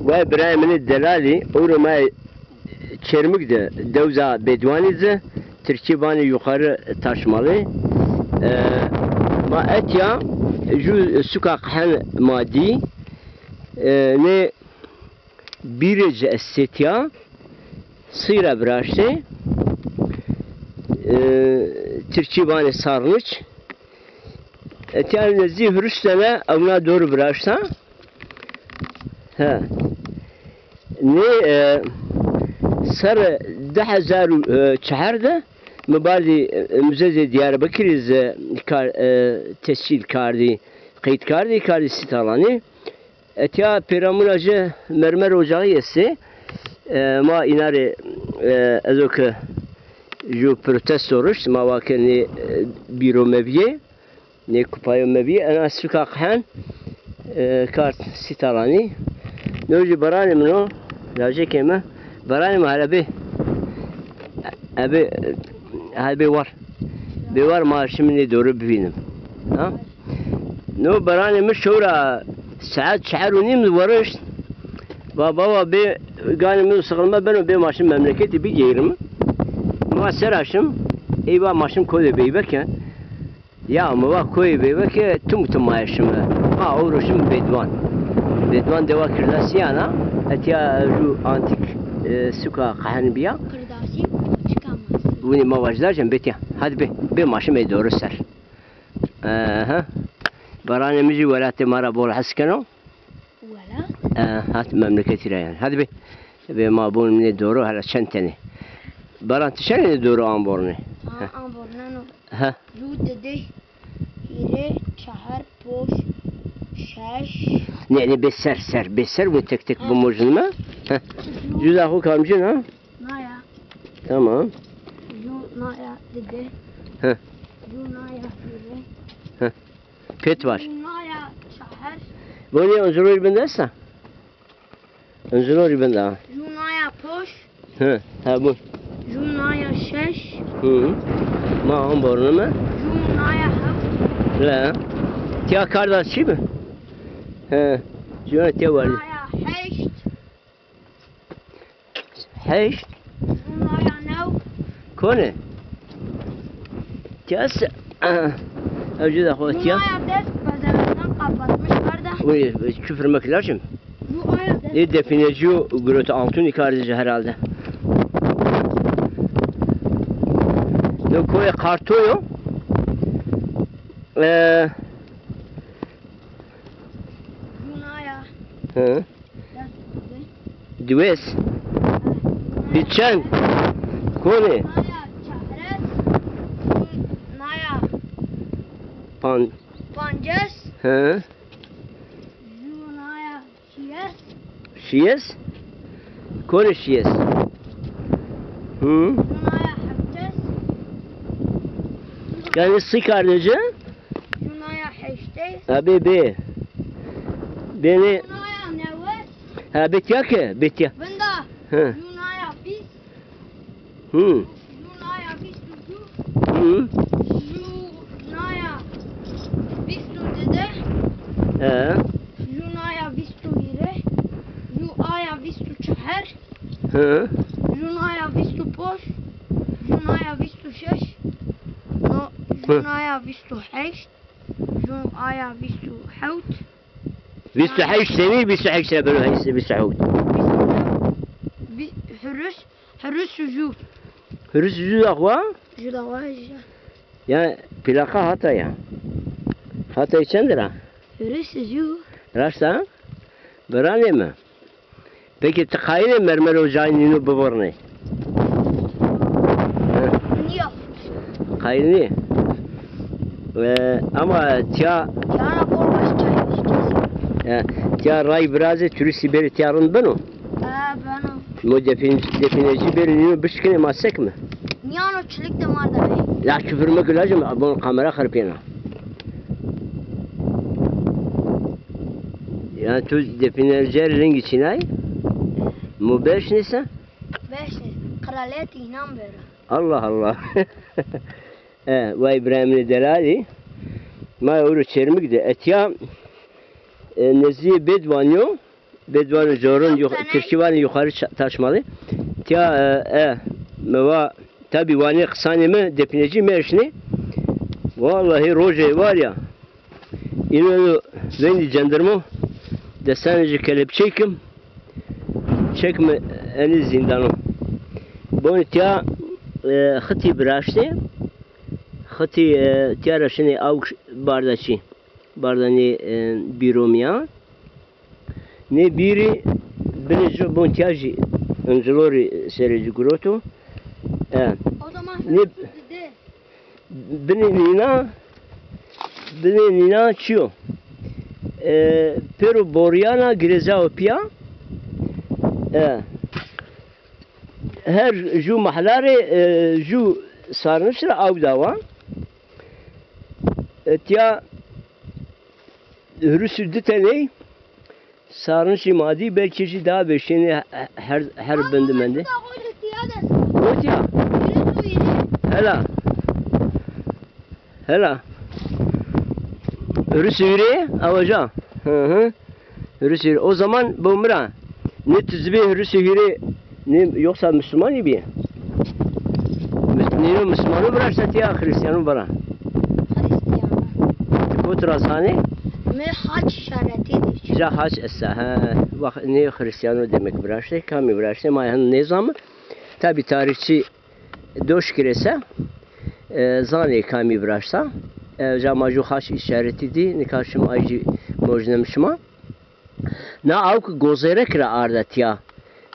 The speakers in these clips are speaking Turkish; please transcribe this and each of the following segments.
ve İbrahim'in delali urma çermik de devza bedvanize Türkiye bani yukarı taşmalı ma etya ju sukak han madi ne birce essetya sıra braşte Türkiye bani sarnıç etya nezi hürüstene avna doğru braşta ha ne سر 10,004 مبادی مزه دیاربکریز کار تسجیل کردی قید کردی سیتالانی اتیا پیراموناجه مرمر ocağı ise ma inari azok جو protestoruş ma vakeni biro meviye ne kupayo meviye ana sokakhan kart sitalani noji barani mno laje kema برای محلبی abi var maaşımı doğru bibinem ha no barani müşura saat şehrunim varış baba be ganimı sıkılma ben be maaşım memleketi bir yerim ama seraşım eyvah maaşım koydu beybeke ya ama bak koydu beybeke tüm maaşım ha uğraşım bedvan deva kirlasiyana etiya ju antik suka qahan biya Kırdasi çıkamaz. Bunu mavajlarken betiya. Hadi be maşım doğru ser. Aha. Baranemizi velatı mara bol haskano. Vela. Hat memleketi yani. Hadi be ma bunun ne doğru hala çenteni. Baran tişene doğru amborne. Ambornano. Ha. Ju dede hire çahar poş şaş. Ne beser bu tek bu mojun mu? Ha. Juzahu kamcın ha? Naya. Tamam. Ju naya dede. Ha. Ju naya hire. Ha. Pet var. Ju naya çahar. Bu ne unzuru bendesa? Unzuru benda. Ju naya poş. Ha bu. Ju naya şaş. Ma amborne mu? Ju naya hav. La. Tia kardeşi mi? He. Juna tia var. Naya heşt. Heşt. Ju naya nav. Kone. Tias. Avcı da Ju koy tia. naya dest bazarından kapatmışlar da. Bu küfürmek lazım. Ju naya dest. Ne defineci grota altın ikarıcı herhalde. Ne koy kartoyo. Ju naya. Hı. Dest. Dues. Biçen. Kone. Naya çahres. Naya Pan. pances. Hı. Ju naya şiyes. Şiyes. Kone şiyes. Hı. Ju naya haptes. Yani sıkarıcı. Ju naya heştes. Abi be. Beni. Ju naya neves. Ha betya ki betya. Bunda. Hı. Ju naya bis. Hı. Ju naya bis tuju. Hı. Ju naya bis tu dede. Ha. Ju naya bis tu hire. Ju aya bis tu çaher. Hı. Ju naya bis tu poş. Ju naya bis tu şeş. No. Hı. Ju naya bis tu heşt. Ju aya bis tu hevt. بيستحيش سمي بيستحيش سبلو هاي بيستحود Hürüs sucu. هرس جود أخوا Ju da var يعني بلاقة هتا ya هتا يشندرا Hürüs sucu. راستا براني ما Peki tıkaylı mermer ocağın yünü babarını. Yok. Kayını. Ama tiya Yana korbaş çay içeceğiz. tiya ray biraz turist beri tiyarın beno. Ben o. Mo defineci beri yünü bışkını masek mi? Niyano çelik de var da be. Ya küfürmek lazım. Bu kamera kırpıyana. Yani tu definercer rengi çinay. Mu beş neyse? Beş kraliyet inan böyle. Allah Allah. Ve İbrahim'in delali. Ma oru çermik de etya nezi bedvanyo Bedvanı zorun Türkiye'nin yukarı taşmalı. Tia meva tabi vani kısanımı depineci merşini. Vallahi roje var ya. İnanı vendi jandarma desenci kelepçekim. Çekme eni zindanım. Bunu tia xıtı bıraştı. Xıtı tia raşını av bardaçı. Bardani biromiya. Ne biri beni bontiaji öncelori serici groto. O zaman Ne beni nina çiyo. Pero Boryana Greza Opia. Her ju mahlare ju sarnışra avdava. Tia Hürüsüddü teney sarnışı madi belki daha beşini her bendimende. O tia. Hela. Hürüsüri avaca. Hürüsüri. O zaman bomra. Ne tüzbe hürüsüri ne yoksa Müslüman gibi. Müslümanı bıraksa tia Hristiyanı bırak. Kutrazhane. Me hac işaretidir. Ja hac essa. Bak ne Hristiyanı demek bıraksa, kami bıraksa mayhanın nizamı. Tabi tarihçi doş kirese zane kami bıraksa. Ja maju hac işaretidir. Ne karşım aycı mojnemişma. Na avk gozerek ra arda tia.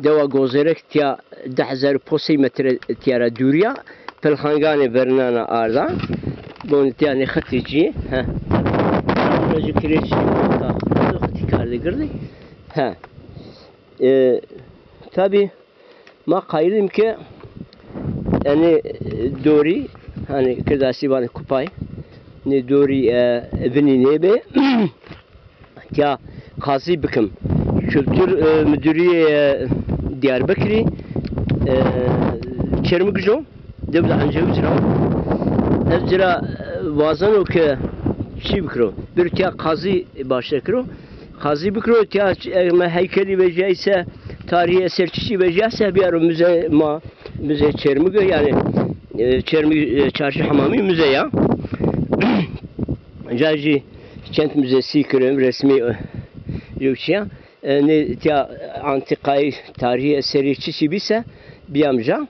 Deva gozerek tia 10,000 posi metre tiara duriya. Pelhangane bernana arda. Bunu tia ne xatici. Racı kireç xati kardı girdi. Tabi ma kaydım ki yani dori hani kırdasi bana kupay ne dori evini nebe ya kazi bıkım kültür müdürü Diyarbakır'ı Çermikjo devlet anca ucra evcira vazan o ki şey bıkro bir tya kazi başlıkro kazi bıkro tya heykeli veceyse tarihi eserçisi veceyse bir müze Çermikjo yani Çermik çarşı hamami müze ya Caci kent müzesi kırım resmi yokçuya ne tya antikayı tarihi eserçisi bise bir amca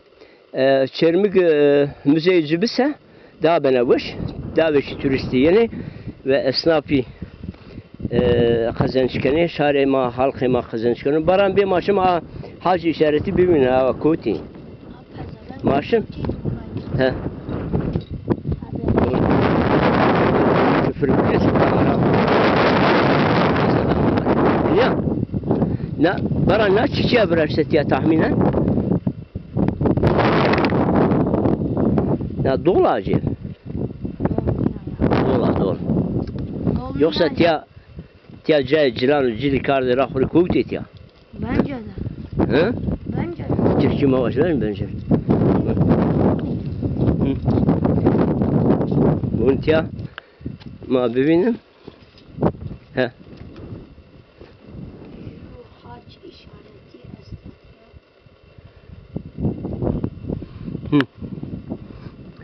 Çermik müzeci bise daha benavuş daha beşi turisti yani ve esnafi kazançkanı şare ma halkı ma kazançkanı baran bir maçım hac işareti birbirine hava koti maçım ya na baran na çiçeğe bırakset ya tahminen na dolu acı dolu yoksa tia cilan cili kardı rahuri kuvvet ya Bence de. Bence de. Türkçe mavaş var mı bence? Bunun tia ma bebeğim Hac işareti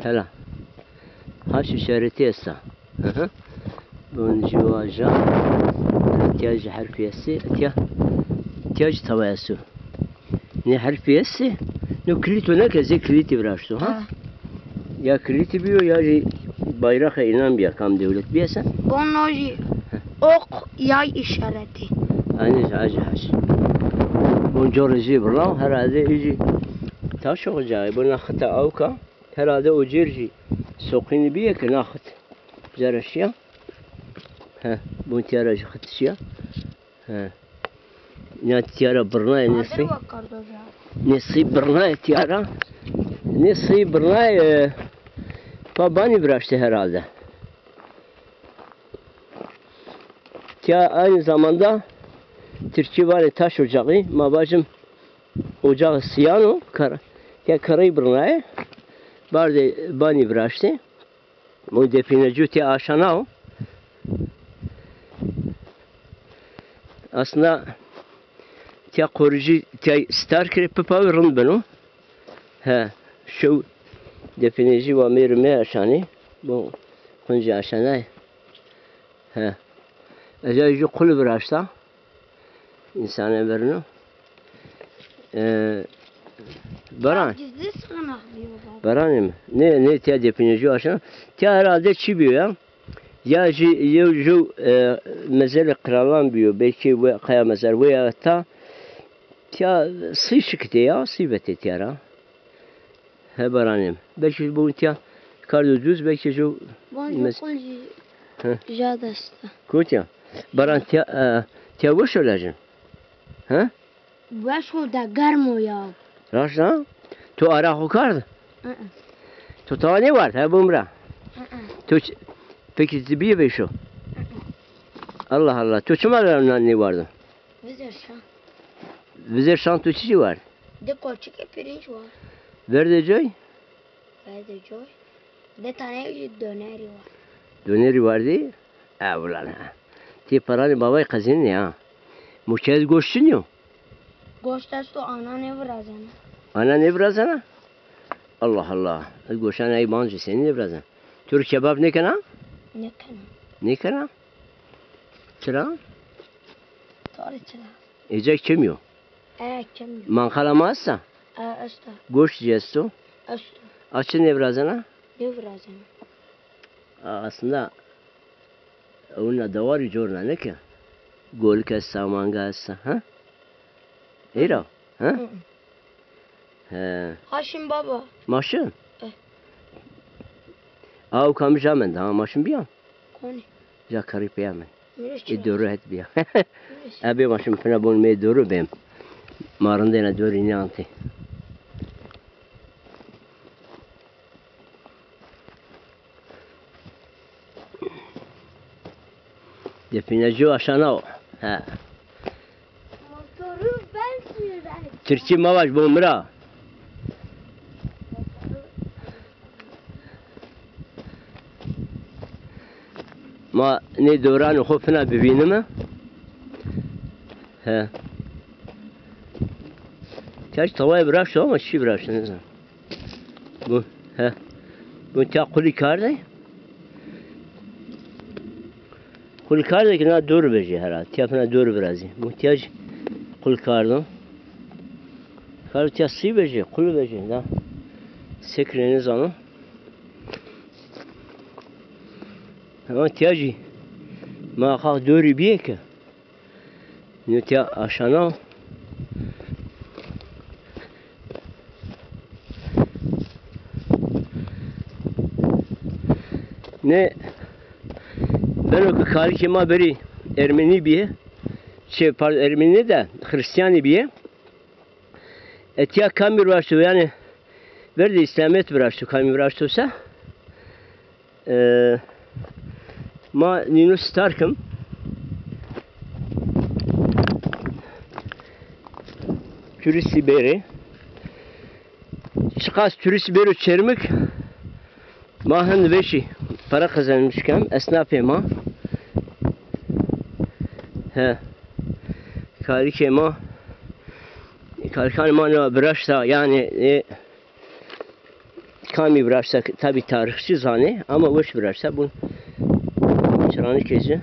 Hela. Hac işareti esa. Bunun civaja ihtiyacı harfiyesi ihtiyacı tavayası. Ne harfiyesi? Ne kilito ne keze kiliti bıraktı ha? Ya kiliti biyo ya bayrağa inan bir kam devlet biyesen. Bonoji ok yay işareti. Aynı hacı. Bonjorji bro herhalde iyice taş olacağı. Bu nakıta avka herhalde o circi sokini biye ki nakıt zaraşya. Bu tiyara xatışya. Ne tiyara birna nesi? Nesi birna tiyara? Nesi birna pabani bıraktı herhalde. Tiya aynı zamanda Türkiye var taş ocağı, mabacım ocağı siyano kara. Tiya karayı birna barde bani bıraktı. Bu defineci tiya aşana o. Aslında تیا خورجی تیا ستار کری پپاوی رند بنو ها شو دفنیجی و میرمه اشانی بو کنجی اشانه ها اجای جو قل براشتا insana verino baran Gizli sığınak diyor baba. baranım ne tiya depineci aşağı tiya herhalde çi biyor ya ya ju mezar kralan biyor belki ve kaya mezar ve ya ta tiya sı şıkte ya sivete tiyara he baranım belki bu tiya kardo düz belki ju Bonjour kolji. Jadasta. kutya baran tiya bu söyleyeceğim ha Başo da garmo ya. Raşna, tu ara hukard. Tu tane var, ha bumra. Tu peki tibiye be şu. Allah Allah. Tu çumalarından ne vardı? Vizir şan. Vizer şan tu çiçi var. De kolçuk pirinç var. Verde joy. Verde joy. De tane döneri var. Döneri vardı. Ha ulan ha. Ti paranı babay kazın ya. Muçez goşsun yo. Goştasto ana ne vrazana. Ana ne birazana? Allah Allah. Goşan ay bancı seni ne birazana. Türk kebap ne kana? Ne kana? Ne kana? Çıra? Tarih çıra. Ecek çemiyor. Kemiyor. Mankalamazsa. Asta. Goş yesto. Asta. Açın ne birazana? Ne vrazana. Aslında onunla da var jorna ne ki? Gol kes samangasa ha? Era ha? He. Haşim baba. Maşın. Av kamışamen daha maşın bir an. Koni. Ya karip yamen. Mürüş Doğru et bir. Abi maşın fena bulmaya doğru benim. Marında ne doğru ne anti. Defineci aşağına o. Ha. Motoru ben süreyim. Türkçe mavaş bomra. Ma ne döranı hopuna bibinime. He. Kaç tavaya bıraktı ama şi bıraktı ne zaman. Bu he. Bu ta kuli karday. Kuli karday ki na doğru bece herhalde. Tiyafına doğru biraz. Bu ihtiyaç kuli kardan. Karı tiyası bece, kuli bece da. Sekreniz anı. Ama ihtiyacı. Ma kalk doğru bir ki. Ne tiya aşağına. Ne ben o karikema beri Ermeni bir Ermeni de Hristiyan bir etiya kamir baştı yani verdi İslamiyet baştı kamir baştıysa ma nino starkım turist beri çıkas turist beri çermik mahın beşi para kazanmışken esnafı ma he karike ma karkan ma ne bıraşta yani kami bıraşta tabi tarihçi zane ama boş bıraşta bu çıranı kezi